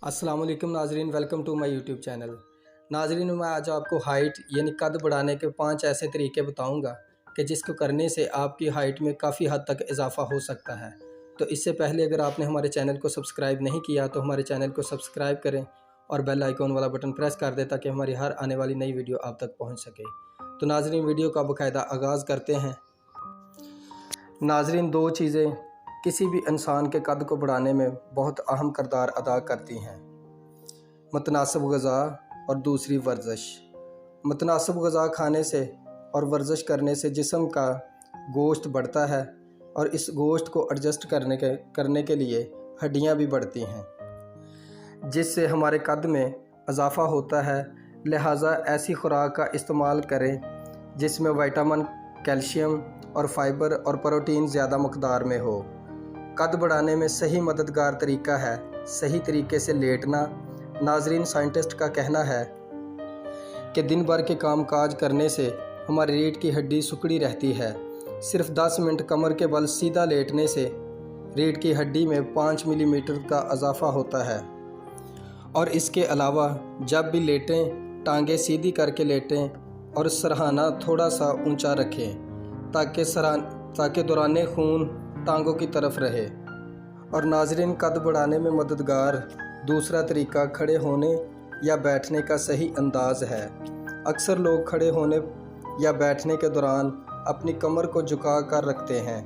अस्सलाम वालेकुम नाजरीन, welcome to my YouTube channel. नाजरीन, मैं आज आपको हाइट यानी कद बढ़ाने के 5 ऐसे तरीके बताऊंगा कि जिसको करने से आपकी हाइट में काफ़ी हद तक इजाफ़ा हो सकता है। तो इससे पहले अगर आपने हमारे चैनल को सब्सक्राइब नहीं किया तो हमारे चैनल को सब्सक्राइब करें और बेल आइकॉन वाला बटन प्रेस कर दें ताकि हमारी हर आने वाली नई वीडियो आप तक पहुँच सके। तो नाजरीन, वीडियो का बाकायदा आगाज़ करते हैं। नाजरीन, 2 चीज़ें किसी भी इंसान के कद को बढ़ाने में बहुत अहम किरदार अदा करती हैं, मुतनासिब ग़िज़ा और दूसरी वर्जिश। मुतनासिब ग़िज़ा खाने से और वर्जिश करने से जिस्म का गोश्त बढ़ता है और इस गोश्त को एडजस्ट करने के लिए हड्डियां भी बढ़ती हैं, जिससे हमारे कद में इजाफ़ा होता है। लिहाजा ऐसी खुराक का इस्तेमाल करें जिसमें विटामिन, कैल्शियम और फाइबर और प्रोटीन ज़्यादा मकदार में हो। कद बढ़ाने में सही मददगार तरीका है सही तरीके से लेटना। नाजरीन, साइंटिस्ट का कहना है कि दिन भर के काम काज करने से हमारी रीढ़ की हड्डी सिकुड़ी रहती है। सिर्फ 10 मिनट कमर के बल सीधा लेटने से रीढ़ की हड्डी में 5 मिलीमीटर का इजाफा होता है। और इसके अलावा जब भी लेटें टांगें सीधी करके लेटें और सरहाना थोड़ा सा ऊंचा रखें ताकि दौरान खून टांगों की तरफ रहे। और नाजरीन, कद बढ़ाने में मददगार दूसरा तरीका खड़े होने या बैठने का सही अंदाज है। अक्सर लोग खड़े होने या बैठने के दौरान अपनी कमर को झुका कर रखते हैं।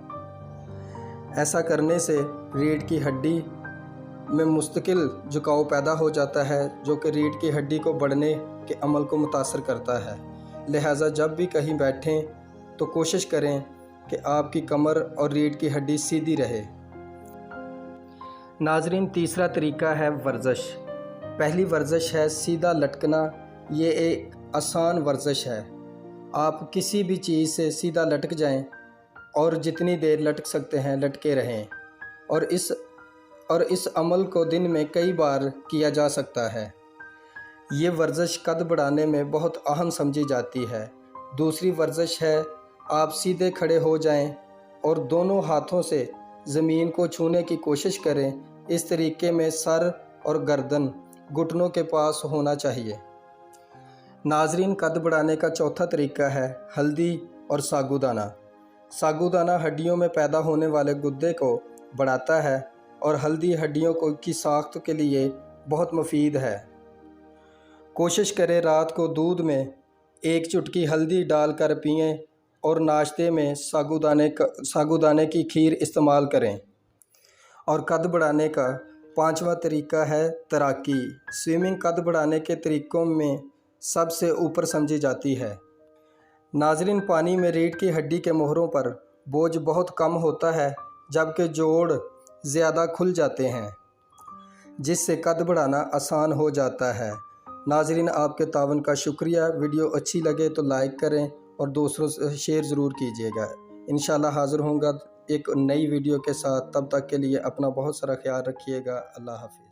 ऐसा करने से रीढ़ की हड्डी में मुस्तकिल झुकाव पैदा हो जाता है, जो कि रीढ़ की हड्डी को बढ़ने के अमल को मुतासर करता है। लिहाजा जब भी कहीं बैठें तो कोशिश करें कि आपकी कमर और रीढ़ की हड्डी सीधी रहे। नाजरीन, तीसरा तरीका है वर्जिश। पहली वर्जिश है सीधा लटकना। ये एक आसान वर्जिश है। आप किसी भी चीज़ से सीधा लटक जाएं और जितनी देर लटक सकते हैं लटके रहें। और इस अमल को दिन में कई बार किया जा सकता है। ये वर्जिश कद बढ़ाने में बहुत अहम समझी जाती है। दूसरी वर्जिश है आप सीधे खड़े हो जाएं और दोनों हाथों से ज़मीन को छूने की कोशिश करें। इस तरीके में सर और गर्दन घुटनों के पास होना चाहिए। नाजरीन, कद बढ़ाने का चौथा तरीका है हल्दी और साबूदाना। साबूदाना हड्डियों में पैदा होने वाले गुर्दे को बढ़ाता है और हल्दी हड्डियों की साख्त के लिए बहुत मुफीद है। कोशिश करें रात को दूध में 1 चुटकी हल्दी डालकर पिएं और नाश्ते में साबूदाने की खीर इस्तेमाल करें। और कद बढ़ाने का 5वां तरीका है तैराकी। स्विमिंग कद बढ़ाने के तरीक़ों में सबसे ऊपर समझी जाती है। नाजरीन, पानी में रीढ़ की हड्डी के मोहरों पर बोझ बहुत कम होता है, जबकि जोड़ ज़्यादा खुल जाते हैं, जिससे कद बढ़ाना आसान हो जाता है। नाजरीन, आपके तावन का शुक्रिया। वीडियो अच्छी लगे तो लाइक करें और दूसरों से शेयर ज़रूर कीजिएगा। इंशाल्लाह हाज़िर होऊंगा एक नई वीडियो के साथ। तब तक के लिए अपना बहुत सारा ख्याल रखिएगा। अल्लाह हाफ़िज़।